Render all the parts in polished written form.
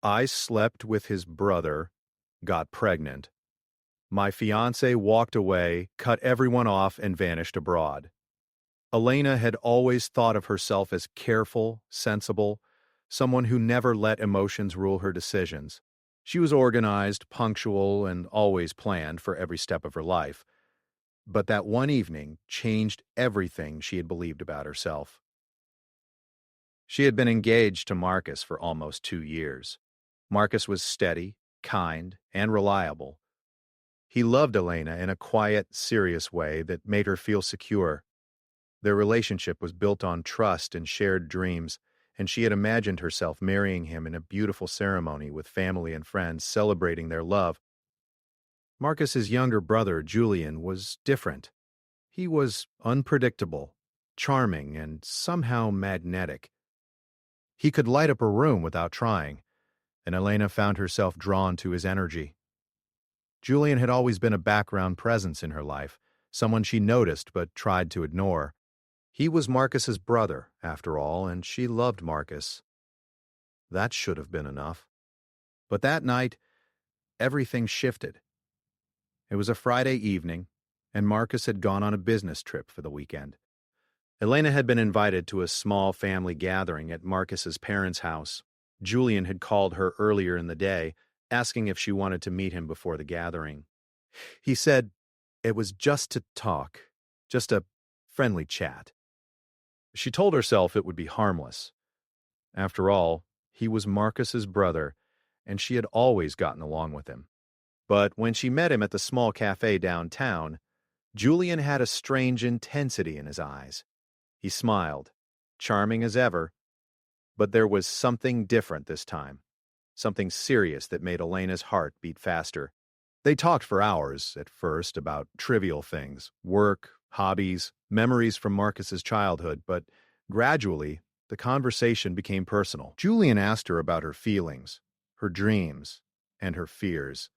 I slept with his brother, got pregnant. My fiancé walked away, cut everyone off, and vanished abroad. Elena had always thought of herself as careful, sensible, someone who never let emotions rule her decisions. She was organized, punctual, and always planned for every step of her life. But that one evening changed everything she had believed about herself. She had been engaged to Marcus for almost 2 years. Marcus was steady, kind, and reliable. He loved Elena in a quiet, serious way that made her feel secure. Their relationship was built on trust and shared dreams, and she had imagined herself marrying him in a beautiful ceremony with family and friends celebrating their love. Marcus's younger brother, Julian, was different. He was unpredictable, charming, and somehow magnetic. He could light up a room without trying, and Elena found herself drawn to his energy. Julian had always been a background presence in her life, someone she noticed but tried to ignore. He was Marcus's brother, after all, and she loved Marcus. That should have been enough. But that night, everything shifted. It was a Friday evening, and Marcus had gone on a business trip for the weekend. Elena had been invited to a small family gathering at Marcus's parents' house. Julian had called her earlier in the day, asking if she wanted to meet him before the gathering. He said it was just to talk, just a friendly chat. She told herself it would be harmless. After all, he was Marcus's brother, and she had always gotten along with him. But when she met him at the small cafe downtown, Julian had a strange intensity in his eyes. He smiled, charming as ever, but there was something different this time, something serious that made Elena's heart beat faster. They talked for hours, at first, about trivial things, work, hobbies, memories from Marcus's childhood, but gradually, the conversation became personal. Julian asked her about her feelings, her dreams, and her fears.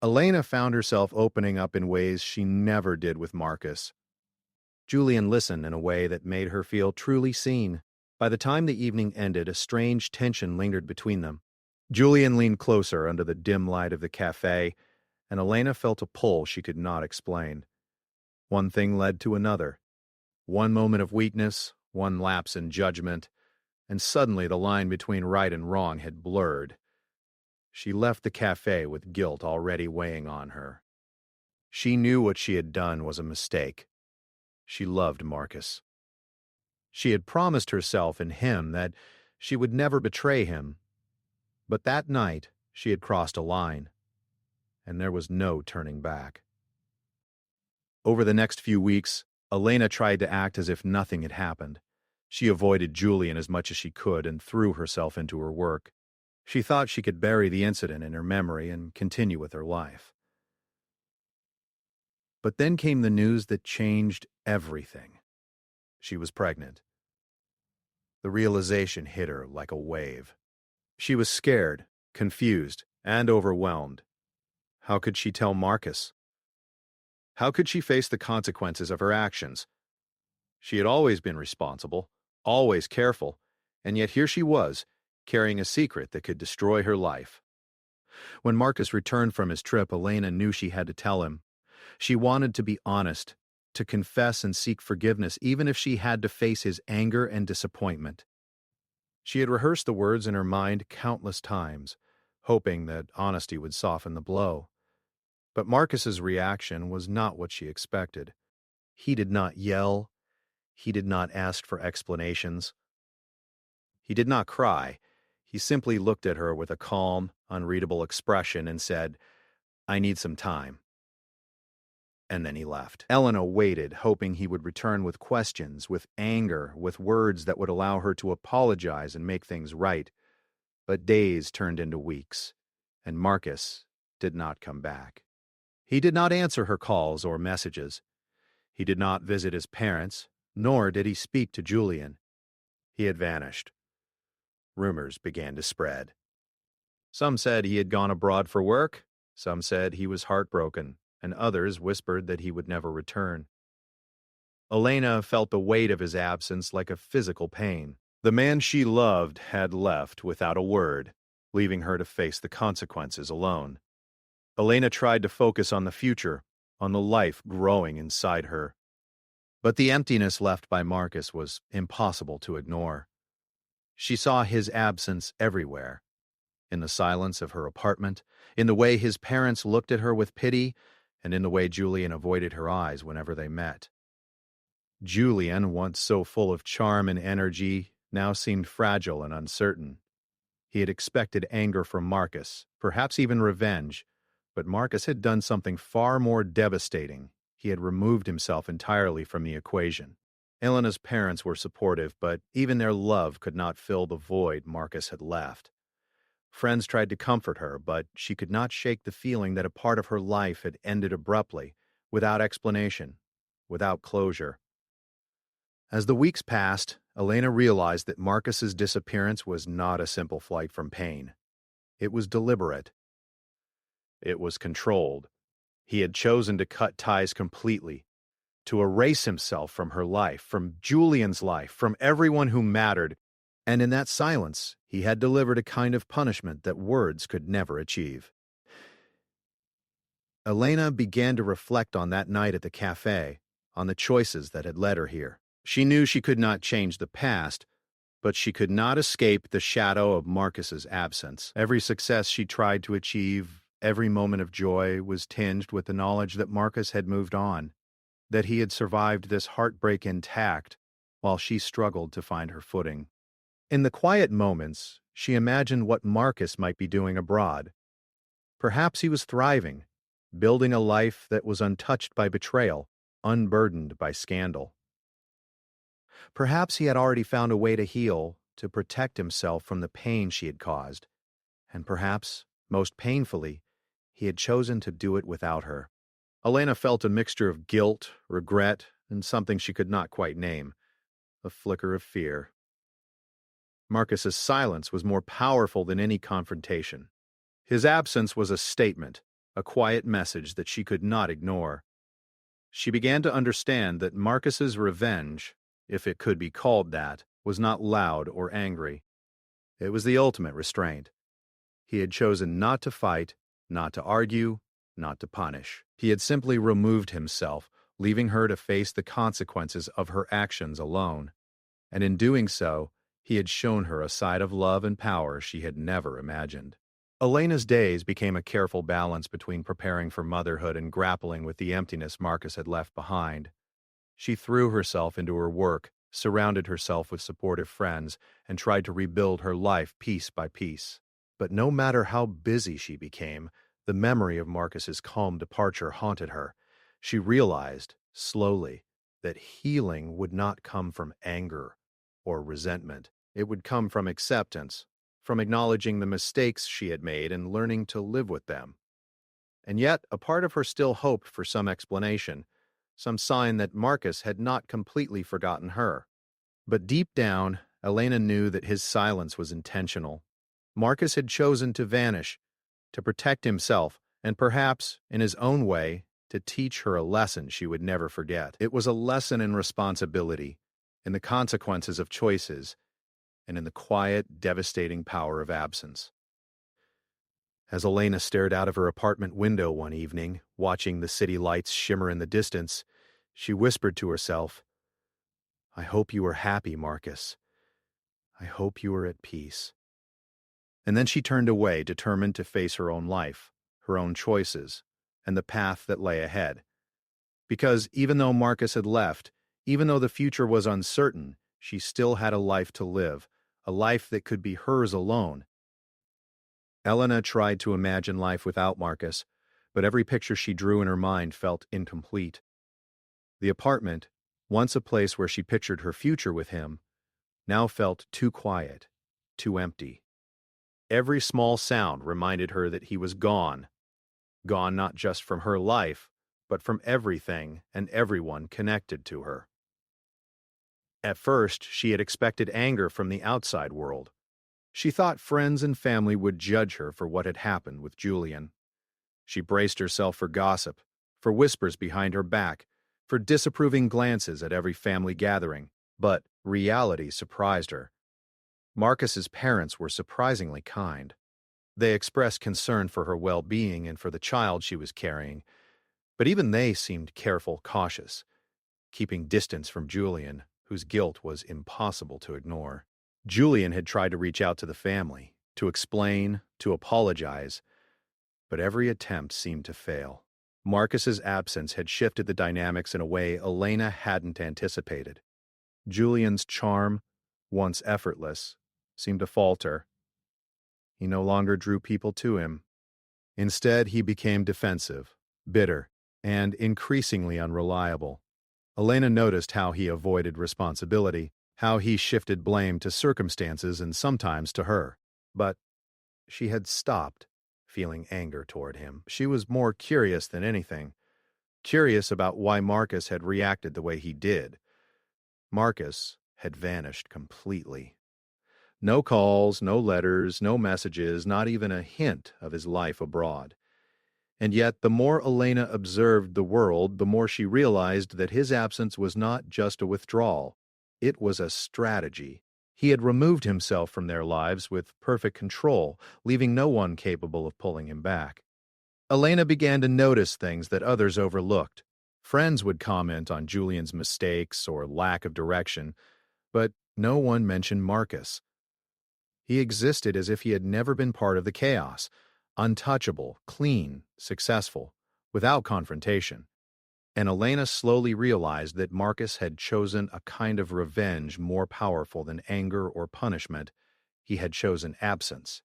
Elena found herself opening up in ways she never did with Marcus. Julian listened in a way that made her feel truly seen. By the time the evening ended, a strange tension lingered between them. Julian leaned closer under the dim light of the cafe, and Elena felt a pull she could not explain. One thing led to another. One moment of weakness, one lapse in judgment, and suddenly the line between right and wrong had blurred. She left the cafe with guilt already weighing on her. She knew what she had done was a mistake. She loved Marcus. She had promised herself and him that she would never betray him. But that night, she had crossed a line, and there was no turning back. Over the next few weeks, Elena tried to act as if nothing had happened. She avoided Julian as much as she could and threw herself into her work. She thought she could bury the incident in her memory and continue with her life. But then came the news that changed everything. She was pregnant. The realization hit her like a wave. She was scared, confused, and overwhelmed. How could she tell Marcus? How could she face the consequences of her actions? She had always been responsible, always careful, and yet here she was, carrying a secret that could destroy her life. When Marcus returned from his trip, Elena knew she had to tell him. She wanted to be honest, to confess and seek forgiveness, even if she had to face his anger and disappointment. She had rehearsed the words in her mind countless times, hoping that honesty would soften the blow. But Marcus's reaction was not what she expected. He did not yell. He did not ask for explanations. He did not cry. He simply looked at her with a calm, unreadable expression and said, "I need some time." And then he left. Elena waited, hoping he would return with questions, with anger, with words that would allow her to apologize and make things right. But days turned into weeks, and Marcus did not come back. He did not answer her calls or messages. He did not visit his parents, nor did he speak to Julian. He had vanished. Rumors began to spread. Some said he had gone abroad for work, some said he was heartbroken, and others whispered that he would never return. Elena felt the weight of his absence like a physical pain. The man she loved had left without a word, leaving her to face the consequences alone. Elena tried to focus on the future, on the life growing inside her. But the emptiness left by Marcus was impossible to ignore. She saw his absence everywhere, in the silence of her apartment, in the way his parents looked at her with pity, and in the way Julian avoided her eyes whenever they met. Julian, once so full of charm and energy, now seemed fragile and uncertain. He had expected anger from Marcus, perhaps even revenge, but Marcus had done something far more devastating. He had removed himself entirely from the equation. Elena's parents were supportive, but even their love could not fill the void Marcus had left. Friends tried to comfort her, but she could not shake the feeling that a part of her life had ended abruptly, without explanation, without closure. As the weeks passed, Elena realized that Marcus's disappearance was not a simple flight from pain. It was deliberate. It was controlled. He had chosen to cut ties completely, to erase himself from her life, from Julian's life, from everyone who mattered, and in that silence, he had delivered a kind of punishment that words could never achieve. Elena began to reflect on that night at the cafe, on the choices that had led her here. She knew she could not change the past, but she could not escape the shadow of Marcus's absence. Every success she tried to achieve, every moment of joy, was tinged with the knowledge that Marcus had moved on, that he had survived this heartbreak intact, while she struggled to find her footing. In the quiet moments, she imagined what Marcus might be doing abroad. Perhaps he was thriving, building a life that was untouched by betrayal, unburdened by scandal. Perhaps he had already found a way to heal, to protect himself from the pain she had caused, and perhaps, most painfully, he had chosen to do it without her. Elena felt a mixture of guilt, regret, and something she could not quite name, a flicker of fear. Marcus's silence was more powerful than any confrontation. His absence was a statement, a quiet message that she could not ignore. She began to understand that Marcus's revenge, if it could be called that, was not loud or angry. It was the ultimate restraint. He had chosen not to fight, not to argue, not to punish. He had simply removed himself, leaving her to face the consequences of her actions alone. And in doing so, he had shown her a side of love and power she had never imagined. Elena's days became a careful balance between preparing for motherhood and grappling with the emptiness Marcus had left behind. She threw herself into her work, surrounded herself with supportive friends, and tried to rebuild her life piece by piece. But no matter how busy she became, the memory of Marcus's calm departure haunted her. She realized, slowly, that healing would not come from anger or resentment. It would come from acceptance, from acknowledging the mistakes she had made and learning to live with them. And yet, a part of her still hoped for some explanation, some sign that Marcus had not completely forgotten her. But deep down, Elena knew that his silence was intentional. Marcus had chosen to vanish, to protect himself, and perhaps, in his own way, to teach her a lesson she would never forget. It was a lesson in responsibility, in the consequences of choices, and in the quiet, devastating power of absence. As Elena stared out of her apartment window one evening, watching the city lights shimmer in the distance, she whispered to herself, "I hope you are happy, Marcus. I hope you are at peace." And then she turned away, determined to face her own life, her own choices, and the path that lay ahead. Because even though Marcus had left, even though the future was uncertain, she still had a life to live, a life that could be hers alone. Elena tried to imagine life without Marcus, but every picture she drew in her mind felt incomplete. The apartment, once a place where she pictured her future with him, now felt too quiet, too empty. Every small sound reminded her that he was gone, gone not just from her life, but from everything and everyone connected to her. At first, she had expected anger from the outside world. She thought friends and family would judge her for what had happened with Julian. She braced herself for gossip, for whispers behind her back, for disapproving glances at every family gathering, but reality surprised her. Marcus's parents were surprisingly kind. They expressed concern for her well-being and for the child she was carrying, but even they seemed careful, cautious, keeping distance from Julian, whose guilt was impossible to ignore. Julian had tried to reach out to the family, to explain, to apologize, but every attempt seemed to fail. Marcus's absence had shifted the dynamics in a way Elena hadn't anticipated. Julian's charm, once effortless, seemed to falter. He no longer drew people to him. Instead, he became defensive, bitter, and increasingly unreliable. Elena noticed how he avoided responsibility, how he shifted blame to circumstances and sometimes to her. But she had stopped feeling anger toward him. She was more curious than anything, curious about why Marcus had reacted the way he did. Marcus had vanished completely. No calls, no letters, no messages, not even a hint of his life abroad. And yet, the more Elena observed the world, the more she realized that his absence was not just a withdrawal. It was a strategy. He had removed himself from their lives with perfect control, leaving no one capable of pulling him back. Elena began to notice things that others overlooked. Friends would comment on Julian's mistakes or lack of direction, but no one mentioned Marcus. He existed as if he had never been part of the chaos, untouchable, clean, successful, without confrontation. And Elena slowly realized that Marcus had chosen a kind of revenge more powerful than anger or punishment. He had chosen absence.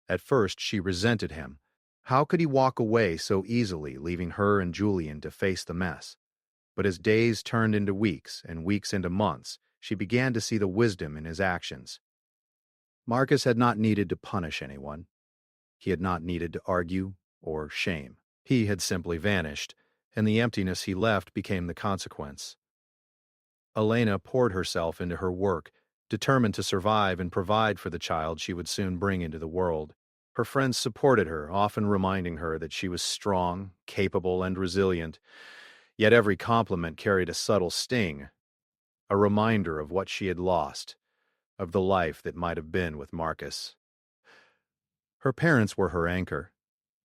At first, she resented him. How could he walk away so easily, leaving her and Julian to face the mess? But as days turned into weeks and weeks into months, she began to see the wisdom in his actions. Marcus had not needed to punish anyone. He had not needed to argue or shame. He had simply vanished, and the emptiness he left became the consequence. Elena poured herself into her work, determined to survive and provide for the child she would soon bring into the world. Her friends supported her, often reminding her that she was strong, capable, and resilient. Yet every compliment carried a subtle sting, a reminder of what she had lost, of the life that might have been with Marcus. Her parents were her anchor.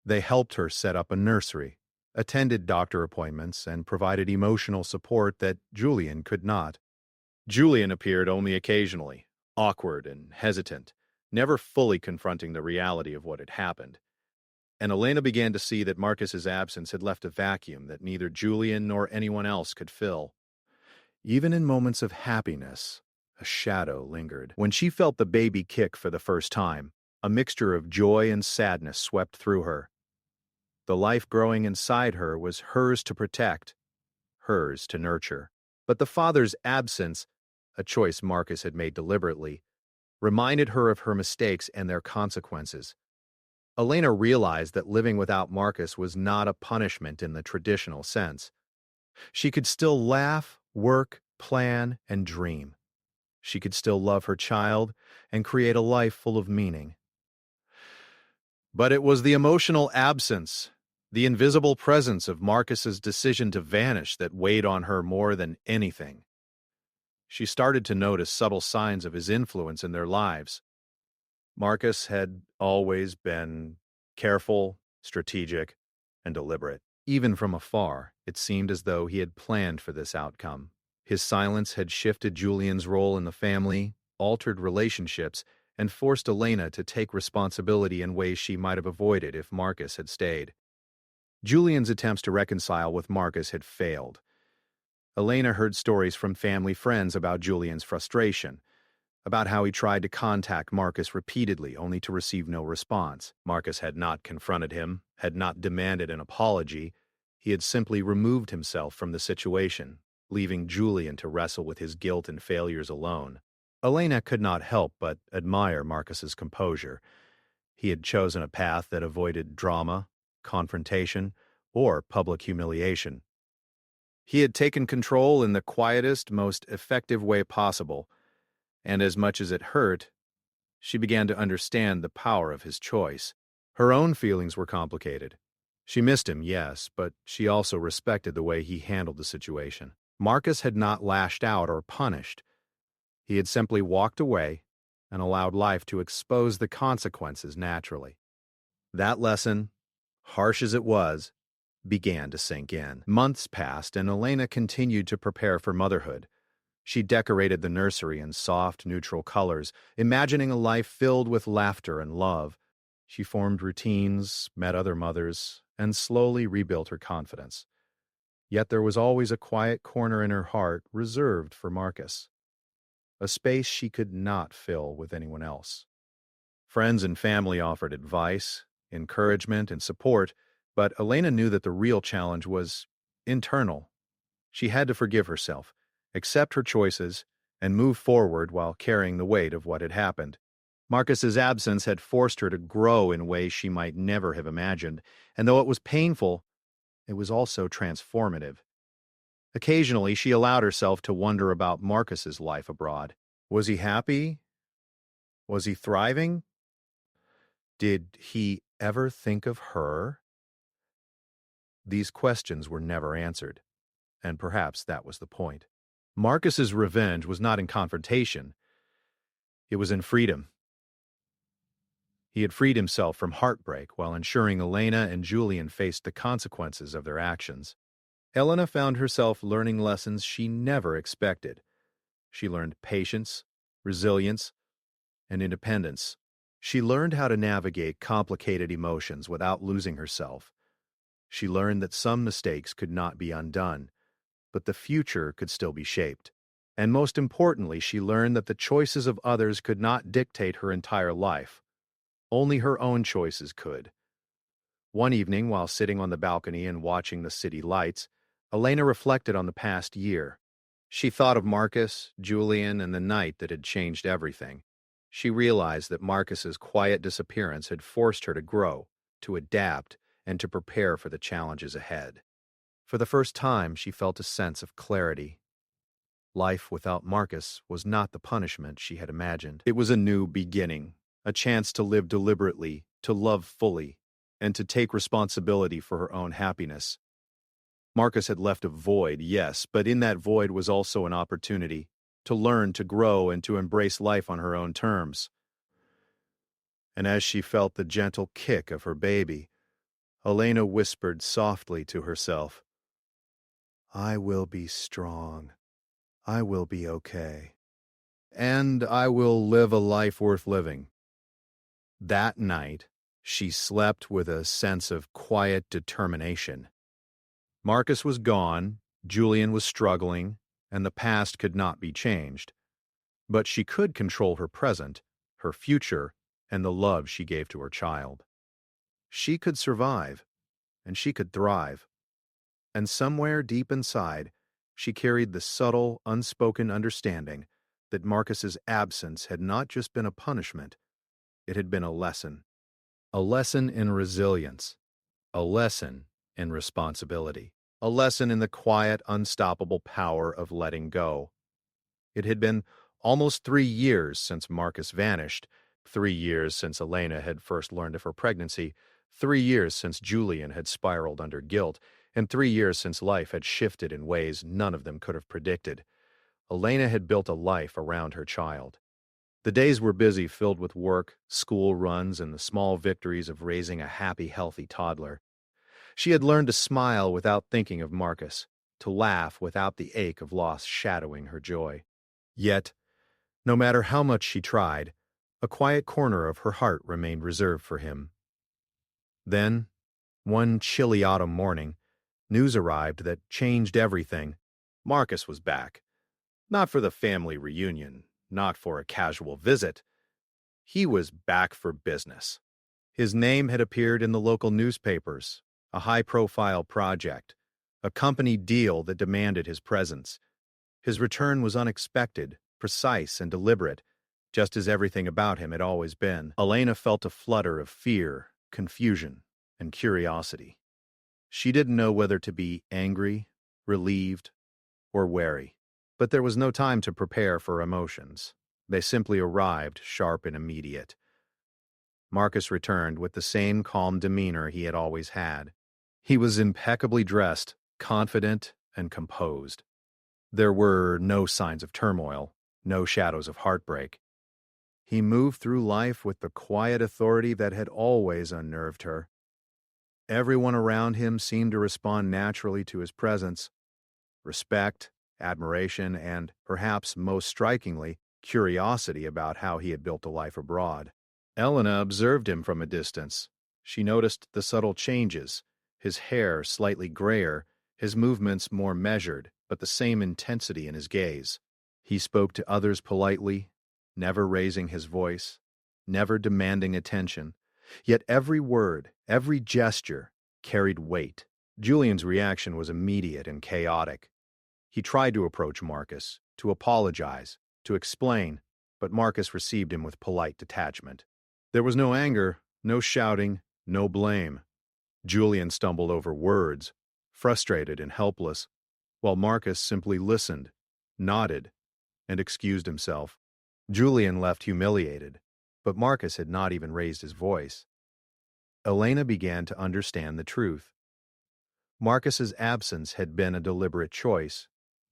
They helped her set up a nursery, attended doctor appointments, and provided emotional support that Julian could not. Julian appeared only occasionally, awkward and hesitant, never fully confronting the reality of what had happened. And Elena began to see that Marcus's absence had left a vacuum that neither Julian nor anyone else could fill. Even in moments of happiness, a shadow lingered. When she felt the baby kick for the first time, a mixture of joy and sadness swept through her. The life growing inside her was hers to protect, hers to nurture. But the father's absence, a choice Marcus had made deliberately, reminded her of her mistakes and their consequences. Elena realized that living without Marcus was not a punishment in the traditional sense. She could still laugh, work, plan, and dream. She could still love her child and create a life full of meaning. But it was the emotional absence, the invisible presence of Marcus's decision to vanish that weighed on her more than anything. She started to notice subtle signs of his influence in their lives. Marcus had always been careful, strategic, and deliberate. Even from afar, it seemed as though he had planned for this outcome. His silence had shifted Julian's role in the family, altered relationships, and forced Elena to take responsibility in ways she might have avoided if Marcus had stayed. Julian's attempts to reconcile with Marcus had failed. Elena heard stories from family friends about Julian's frustration, about how he tried to contact Marcus repeatedly only to receive no response. Marcus had not confronted him, had not demanded an apology. He had simply removed himself from the situation, leaving Julian to wrestle with his guilt and failures alone. Elena could not help but admire Marcus's composure. He had chosen a path that avoided drama, confrontation, or public humiliation. He had taken control in the quietest, most effective way possible, and as much as it hurt, she began to understand the power of his choice. Her own feelings were complicated. She missed him, yes, but she also respected the way he handled the situation. Marcus had not lashed out or punished. He had simply walked away, and allowed life to expose the consequences naturally. That lesson, harsh as it was, began to sink in. Months passed, and Elena continued to prepare for motherhood. She decorated the nursery in soft, neutral colors, imagining a life filled with laughter and love. She formed routines, met other mothers, and slowly rebuilt her confidence. Yet there was always a quiet corner in her heart reserved for Marcus, a space she could not fill with anyone else. Friends and family offered advice, encouragement, and support, but Elena knew that the real challenge was internal. She had to forgive herself, accept her choices, and move forward while carrying the weight of what had happened. Marcus's absence had forced her to grow in ways she might never have imagined, and though it was painful, it was also transformative. Occasionally, she allowed herself to wonder about Marcus's life abroad. Was he happy? Was he thriving? Did he ever think of her? These questions were never answered, and perhaps that was the point. Marcus's revenge was not in confrontation, it was in freedom. He had freed himself from heartbreak while ensuring Elena and Julian faced the consequences of their actions. Elena found herself learning lessons she never expected. She learned patience, resilience, and independence. She learned how to navigate complicated emotions without losing herself. She learned that some mistakes could not be undone, but the future could still be shaped. And most importantly, she learned that the choices of others could not dictate her entire life. Only her own choices could. One evening, while sitting on the balcony and watching the city lights, Elena reflected on the past year. She thought of Marcus, Julian, and the night that had changed everything. She realized that Marcus's quiet disappearance had forced her to grow, to adapt, and to prepare for the challenges ahead. For the first time, she felt a sense of clarity. Life without Marcus was not the punishment she had imagined. It was a new beginning, a chance to live deliberately, to love fully, and to take responsibility for her own happiness. Marcus had left a void, yes, but in that void was also an opportunity to learn, to grow, and to embrace life on her own terms. And as she felt the gentle kick of her baby, Elena whispered softly to herself, "I will be strong. I will be okay. And I will live a life worth living." That night, she slept with a sense of quiet determination. Marcus was gone, Julian was struggling, and the past could not be changed. But she could control her present, her future, and the love she gave to her child. She could survive, and she could thrive. And somewhere deep inside, she carried the subtle, unspoken understanding that Marcus's absence had not just been a punishment, it had been a lesson. A lesson in resilience, a lesson in responsibility, a lesson in the quiet, unstoppable power of letting go. It had been almost 3 years since Marcus vanished, 3 years since Elena had first learned of her pregnancy, 3 years since Julian had spiraled under guilt, and 3 years since life had shifted in ways none of them could have predicted. Elena had built a life around her child. The days were busy, filled with work, school runs, and the small victories of raising a happy, healthy toddler. She had learned to smile without thinking of Marcus, to laugh without the ache of loss shadowing her joy. Yet, no matter how much she tried, a quiet corner of her heart remained reserved for him. Then, one chilly autumn morning, news arrived that changed everything. Marcus was back. Not for the family reunion, not for a casual visit. He was back for business. His name had appeared in the local newspapers, a high-profile project, a company deal that demanded his presence. His return was unexpected, precise, and deliberate, just as everything about him had always been. Elena felt a flutter of fear, confusion, and curiosity. She didn't know whether to be angry, relieved, or wary. But there was no time to prepare for emotions. They simply arrived, sharp and immediate. Marcus returned with the same calm demeanor he had always had. He was impeccably dressed, confident, and composed. There were no signs of turmoil, no shadows of heartbreak. He moved through life with the quiet authority that had always unnerved her. Everyone around him seemed to respond naturally to his presence. Respect, admiration, and, perhaps most strikingly, curiosity about how he had built a life abroad. Elena observed him from a distance. She noticed the subtle changes, his hair slightly grayer, his movements more measured, but the same intensity in his gaze. He spoke to others politely, never raising his voice, never demanding attention. Yet every word, every gesture, carried weight. Julian's reaction was immediate and chaotic. He tried to approach Marcus, to apologize, to explain, but Marcus received him with polite detachment. There was no anger, no shouting, no blame. Julian stumbled over words, frustrated and helpless, while Marcus simply listened, nodded, and excused himself. Julian left humiliated, but Marcus had not even raised his voice. Elena began to understand the truth. Marcus's absence had been a deliberate choice,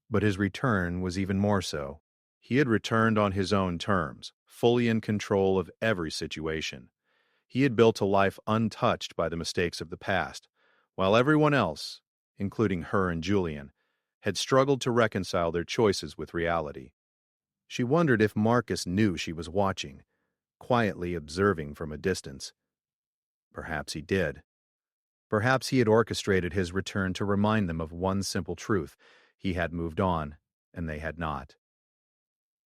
but his return was even more so. He had returned on his own terms, fully in control of every situation. He had built a life untouched by the mistakes of the past, while everyone else, including her and Julian, had struggled to reconcile their choices with reality. She wondered if Marcus knew she was watching, quietly observing from a distance. Perhaps he did. Perhaps he had orchestrated his return to remind them of one simple truth: he had moved on, and they had not.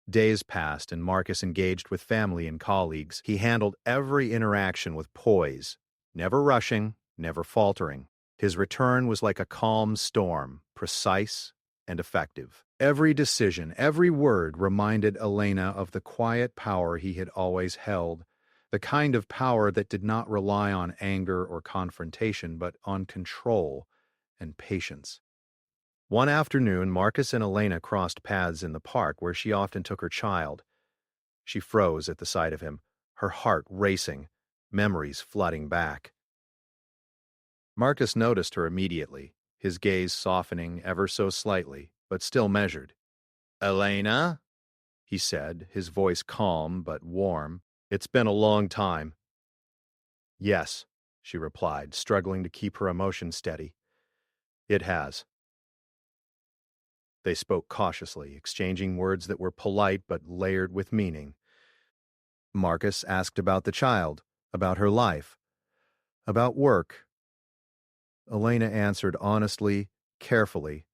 Days passed, and Marcus engaged with family and colleagues. He handled every interaction with poise, never rushing, never faltering. His return was like a calm storm, precise and effective. Every decision, every word reminded Elena of the quiet power he had always held, the kind of power that did not rely on anger or confrontation, but on control and patience. One afternoon, Marcus and Elena crossed paths in the park where she often took her child. She froze at the sight of him, her heart racing, memories flooding back. Marcus noticed her immediately, his gaze softening ever so slightly, but still measured. "Elena?" he said, his voice calm but warm. "It's been a long time." "Yes," she replied, struggling to keep her emotion steady. "It has." They spoke cautiously, exchanging words that were polite but layered with meaning. Marcus asked about the child, about her life, about work. Elena answered honestly, carefully,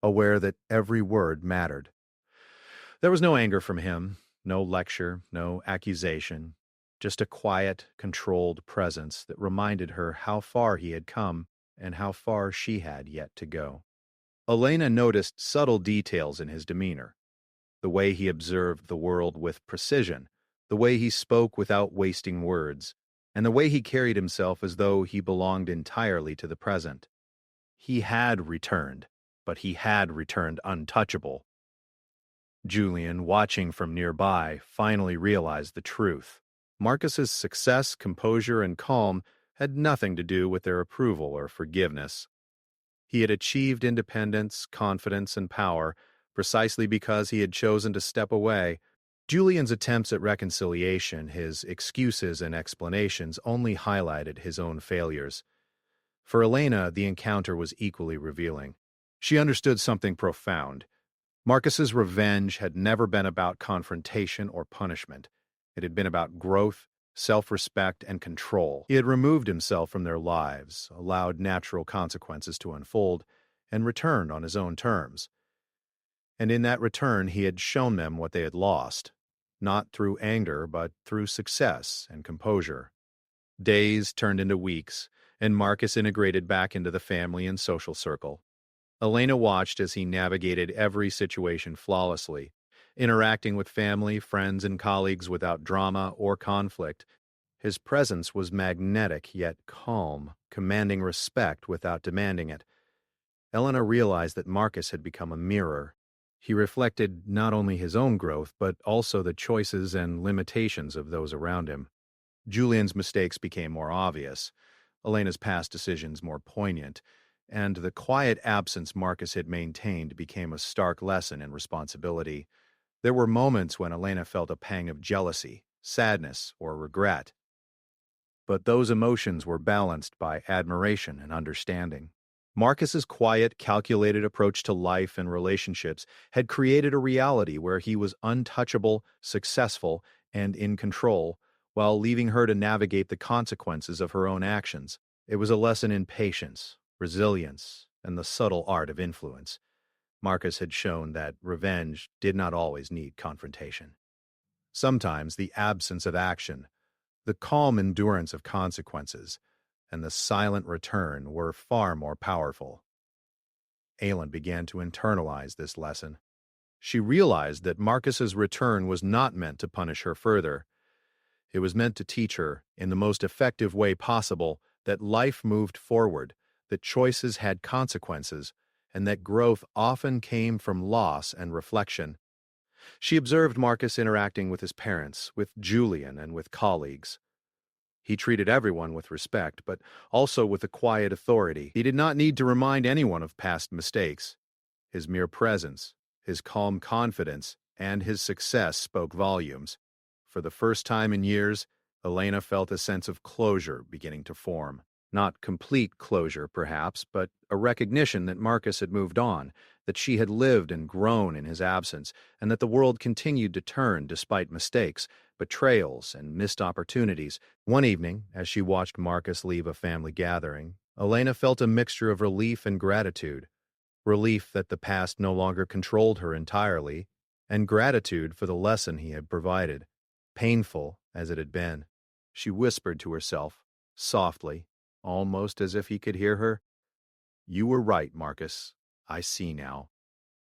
aware that every word mattered. There was no anger from him, no lecture, no accusation, just a quiet, controlled presence that reminded her how far he had come and how far she had yet to go. Elena noticed subtle details in his demeanor, the way he observed the world with precision, the way he spoke without wasting words, and the way he carried himself as though he belonged entirely to the present. He had returned, but he had returned untouchable. Julian, watching from nearby, finally realized the truth. Marcus's success, composure, and calm had nothing to do with their approval or forgiveness. He had achieved independence, confidence, and power precisely because he had chosen to step away. Julian's attempts at reconciliation, his excuses and explanations, only highlighted his own failures. For Elena, the encounter was equally revealing. She understood something profound. Marcus's revenge had never been about confrontation or punishment. It had been about growth, self-respect, and control. He had removed himself from their lives, allowed natural consequences to unfold, and returned on his own terms. And in that return, he had shown them what they had lost, not through anger, but through success and composure. Days turned into weeks, and Marcus integrated back into the family and social circle. Elena watched as he navigated every situation flawlessly, interacting with family, friends, and colleagues without drama or conflict. His presence was magnetic yet calm, commanding respect without demanding it. Elena realized that Marcus had become a mirror. He reflected not only his own growth, but also the choices and limitations of those around him. Julian's mistakes became more obvious, Elena's past decisions more poignant, and the quiet absence Marcus had maintained became a stark lesson in responsibility. There were moments when Elena felt a pang of jealousy, sadness, or regret. But those emotions were balanced by admiration and understanding. Marcus's quiet, calculated approach to life and relationships had created a reality where he was untouchable, successful, and in control, while leaving her to navigate the consequences of her own actions. It was a lesson in patience, resilience, and the subtle art of influence. Marcus had shown that revenge did not always need confrontation. Sometimes the absence of action, the calm endurance of consequences, and the silent return were far more powerful. Aelin began to internalize this lesson. She realized that Marcus's return was not meant to punish her further. It was meant to teach her, in the most effective way possible, that life moved forward, that choices had consequences, and that growth often came from loss and reflection. She observed Marcus interacting with his parents, with Julian, and with colleagues. He treated everyone with respect, but also with a quiet authority. He did not need to remind anyone of past mistakes. His mere presence, his calm confidence, and his success spoke volumes. For the first time in years, Elena felt a sense of closure beginning to form. Not complete closure, perhaps, but a recognition that Marcus had moved on, that she had lived and grown in his absence, and that the world continued to turn despite mistakes, betrayals, and missed opportunities. One evening, as she watched Marcus leave a family gathering, Elena felt a mixture of relief and gratitude. Relief that the past no longer controlled her entirely, and gratitude for the lesson he had provided, painful as it had been. She whispered to herself, softly, almost as if he could hear her, "You were right, Marcus. I see now.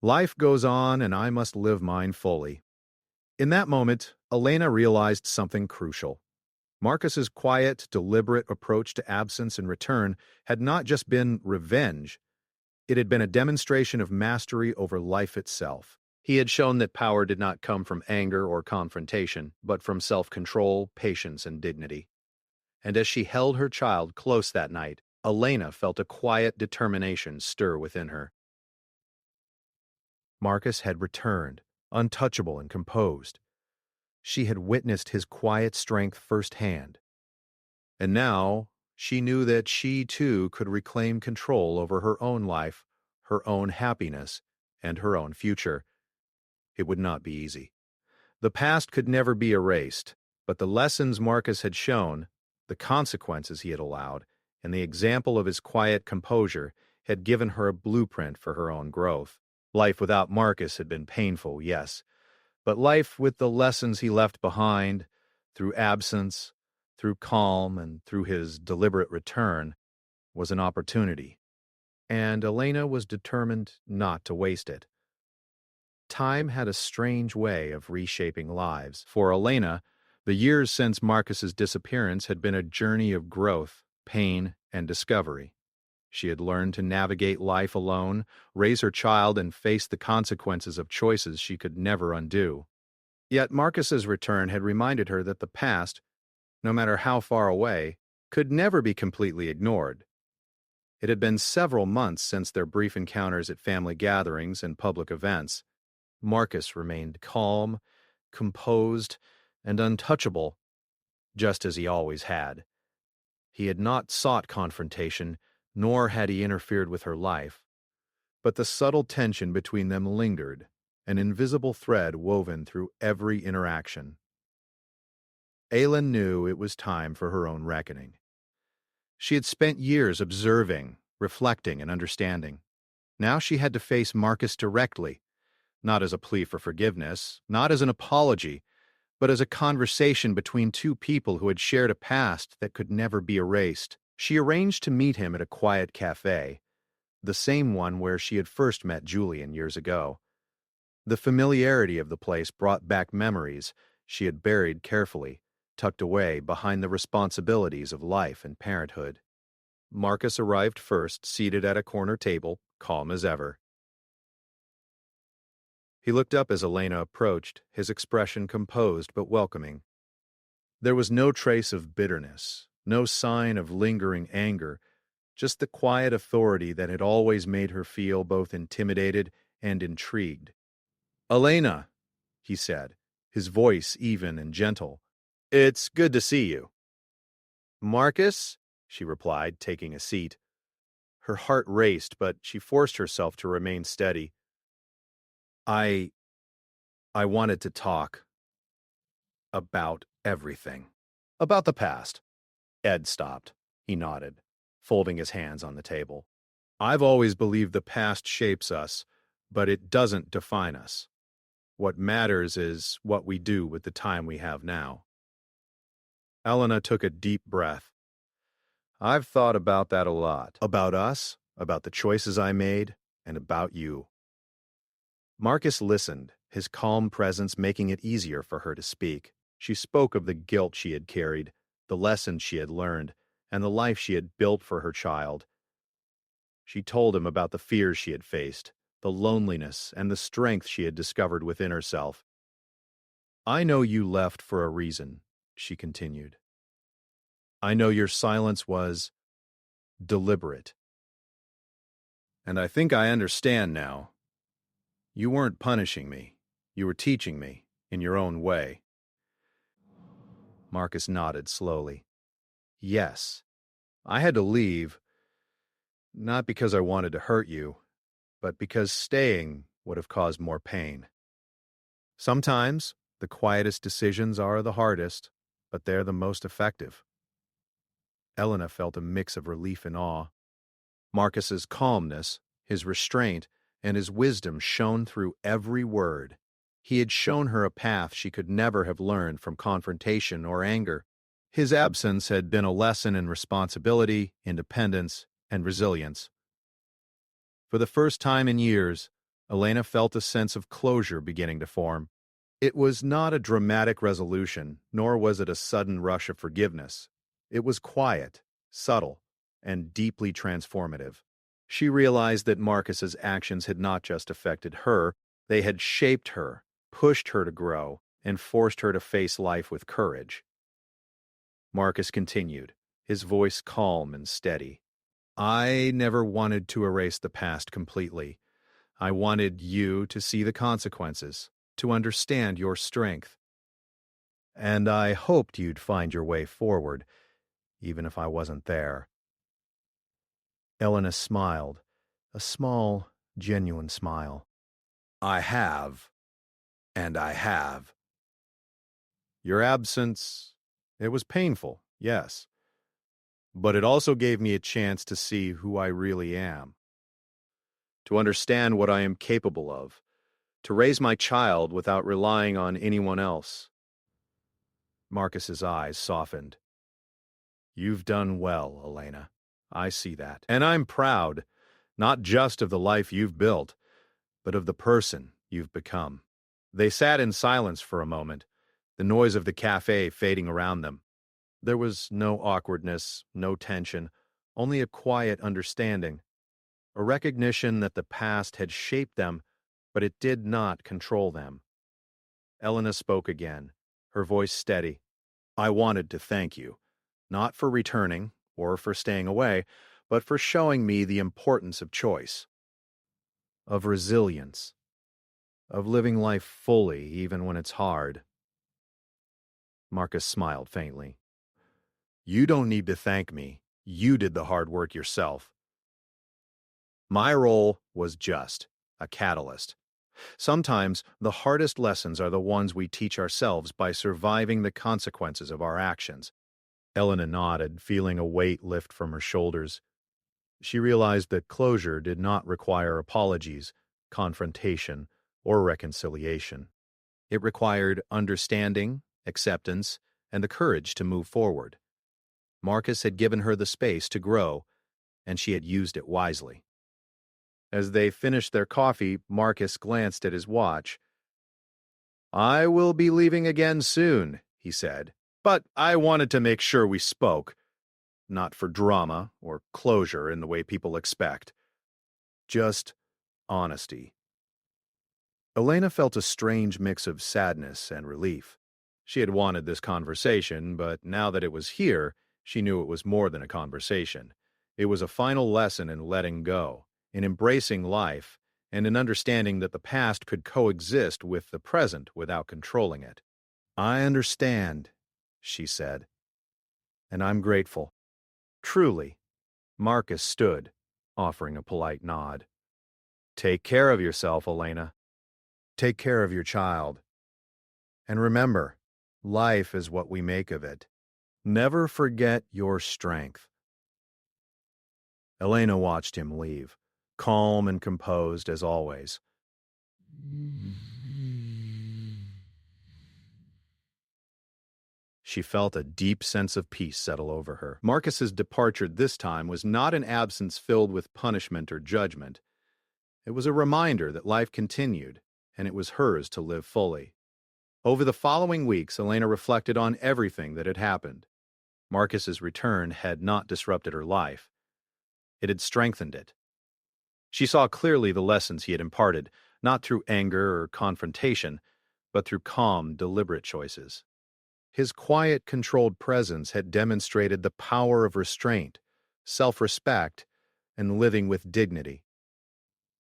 Life goes on, and I must live mine fully." In that moment, Elena realized something crucial. Marcus's quiet, deliberate approach to absence and return had not just been revenge, it had been a demonstration of mastery over life itself. He had shown that power did not come from anger or confrontation, but from self-control, patience, and dignity. And as she held her child close that night, Elena felt a quiet determination stir within her. Marcus had returned, untouchable and composed. She had witnessed his quiet strength firsthand. And now, she knew that she too could reclaim control over her own life, her own happiness, and her own future. It would not be easy. The past could never be erased, but the lessons Marcus had shown, the consequences he had allowed, and the example of his quiet composure had given her a blueprint for her own growth. Life without Marcus had been painful, yes, but life with the lessons he left behind, through absence, through calm, and through his deliberate return, was an opportunity. And Elena was determined not to waste it. Time had a strange way of reshaping lives. For Elena, the years since Marcus's disappearance had been a journey of growth, pain, and discovery. She had learned to navigate life alone, raise her child, and face the consequences of choices she could never undo. Yet Marcus's return had reminded her that the past, no matter how far away, could never be completely ignored. It had been several months since their brief encounters at family gatherings and public events. Marcus remained calm, composed, and untouchable, just as he always had. He had not sought confrontation, nor had he interfered with her life. But the subtle tension between them lingered, an invisible thread woven through every interaction. Aelin knew it was time for her own reckoning. She had spent years observing, reflecting, and understanding. Now she had to face Marcus directly, not as a plea for forgiveness, not as an apology, but as a conversation between two people who had shared a past that could never be erased. She arranged to meet him at a quiet cafe, the same one where she had first met Julian years ago. The familiarity of the place brought back memories she had buried carefully, tucked away behind the responsibilities of life and parenthood. Marcus arrived first, seated at a corner table, calm as ever. He looked up as Elena approached, his expression composed but welcoming. There was no trace of bitterness, no sign of lingering anger, just the quiet authority that had always made her feel both intimidated and intrigued. "Elena," he said, his voice even and gentle. It's good to see you. Marcus, she replied, taking a seat. Her heart raced, but she forced herself to remain steady. I wanted to talk about everything. About the past. Ed stopped. He nodded, folding his hands on the table. I've always believed the past shapes us, but it doesn't define us. What matters is what we do with the time we have now. Elena took a deep breath. I've thought about that a lot. About us, about the choices I made, and about you. Marcus listened, his calm presence making it easier for her to speak. She spoke of the guilt she had carried, the lessons she had learned, and the life she had built for her child. She told him about the fears she had faced, the loneliness, and the strength she had discovered within herself. I know you left for a reason, she continued. I know your silence was deliberate. And I think I understand now. You weren't punishing me. You were teaching me, in your own way. Marcus nodded slowly. Yes, I had to leave, not because I wanted to hurt you, but because staying would have caused more pain. Sometimes, the quietest decisions are the hardest, but they're the most effective. Elena felt a mix of relief and awe. Marcus's calmness, his restraint, and his wisdom shone through every word. He had shown her a path she could never have learned from confrontation or anger. His absence had been a lesson in responsibility, independence, and resilience. For the first time in years, Elena felt a sense of closure beginning to form. It was not a dramatic resolution, nor was it a sudden rush of forgiveness. It was quiet, subtle, and deeply transformative. She realized that Marcus's actions had not just affected her, they had shaped her, pushed her to grow, and forced her to face life with courage. Marcus continued, his voice calm and steady. I never wanted to erase the past completely. I wanted you to see the consequences, to understand your strength. And I hoped you'd find your way forward, even if I wasn't there. Elena smiled, a small, genuine smile. I have, and I have. Your absence, it was painful, yes, but it also gave me a chance to see who I really am, to understand what I am capable of, to raise my child without relying on anyone else. Marcus's eyes softened. You've done well, Elena. I see that. And I'm proud, not just of the life you've built, but of the person you've become. They sat in silence for a moment, the noise of the cafe fading around them. There was no awkwardness, no tension, only a quiet understanding, a recognition that the past had shaped them, but it did not control them. Elena spoke again, her voice steady. I wanted to thank you, not for returning or for staying away, but for showing me the importance of choice, of resilience, of living life fully even when it's hard. Marcus smiled faintly. You don't need to thank me. You did the hard work yourself. My role was just a catalyst. Sometimes the hardest lessons are the ones we teach ourselves by surviving the consequences of our actions. Elena nodded, feeling a weight lift from her shoulders. She realized that closure did not require apologies, confrontation, or reconciliation. It required understanding, acceptance, and the courage to move forward. Marcus had given her the space to grow, and she had used it wisely. As they finished their coffee, Marcus glanced at his watch. I will be leaving again soon, he said, but I wanted to make sure we spoke. Not for drama or closure in the way people expect. Just honesty. Elena felt a strange mix of sadness and relief. She had wanted this conversation, but now that it was here, she knew it was more than a conversation. It was a final lesson in letting go, in embracing life, and in understanding that the past could coexist with the present without controlling it. I understand, she said. And I'm grateful. Truly. Marcus stood, offering a polite nod. Take care of yourself, Elena. Take care of your child. And remember, life is what we make of it. Never forget your strength. Elena watched him leave, calm and composed as always. She felt a deep sense of peace settle over her. Marcus's departure this time was not an absence filled with punishment or judgment. It was a reminder that life continued, and it was hers to live fully. Over the following weeks, Elena reflected on everything that had happened. Marcus's return had not disrupted her life. It had strengthened it. She saw clearly the lessons he had imparted, not through anger or confrontation, but through calm, deliberate choices. His quiet, controlled presence had demonstrated the power of restraint, self-respect, and living with dignity.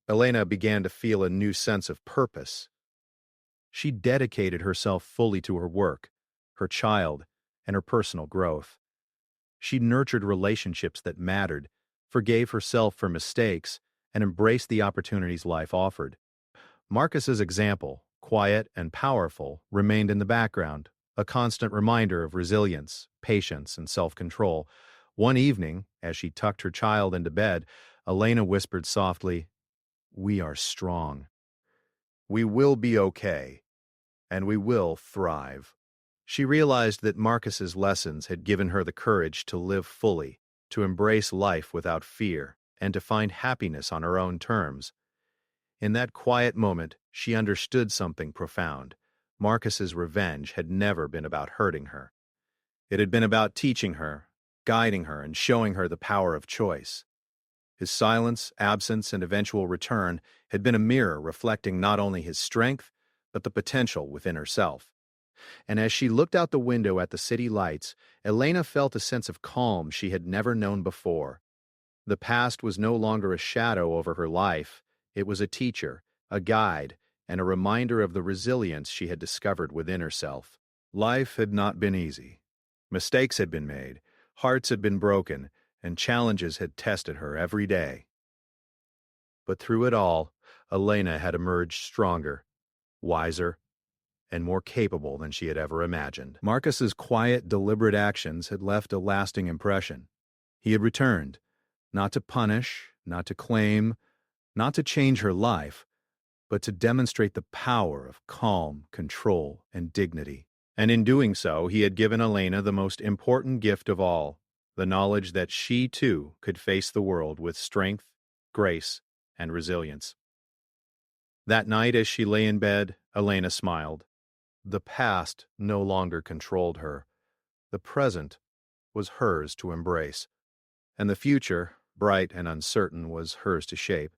Elena began to feel a new sense of purpose. She dedicated herself fully to her work, her child, and her personal growth. She nurtured relationships that mattered, forgave herself for mistakes, and embraced the opportunities life offered. Marcus's example, quiet and powerful, remained in the background, a constant reminder of resilience, patience, and self-control. One evening, as she tucked her child into bed, Elena whispered softly, "We are strong. We will be okay, and we will thrive." She realized that Marcus's lessons had given her the courage to live fully, to embrace life without fear, and to find happiness on her own terms. In that quiet moment, she understood something profound. Marcus's revenge had never been about hurting her. It had been about teaching her, guiding her, and showing her the power of choice. His silence, absence, and eventual return had been a mirror reflecting not only his strength, but the potential within herself. And as she looked out the window at the city lights, Elena felt a sense of calm she had never known before. The past was no longer a shadow over her life. It was a teacher, a guide, and a reminder of the resilience she had discovered within herself. Life had not been easy. Mistakes had been made, hearts had been broken, and challenges had tested her every day. But through it all, Elena had emerged stronger, wiser, and more capable than she had ever imagined. Marcus's quiet, deliberate actions had left a lasting impression. He had returned, not to punish, not to claim, not to change her life, but to demonstrate the power of calm, control, and dignity. And in doing so, he had given Elena the most important gift of all, the knowledge that she, too, could face the world with strength, grace, and resilience. That night, as she lay in bed, Elena smiled. The past no longer controlled her. The present was hers to embrace, and the future, bright and uncertain, was hers to shape.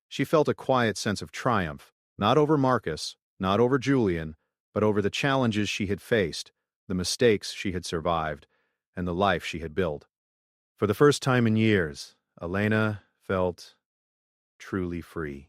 She felt a quiet sense of triumph, not over Marcus, not over Julian, but over the challenges she had faced, the mistakes she had survived, and the life she had built. For the first time in years, Elena felt truly free.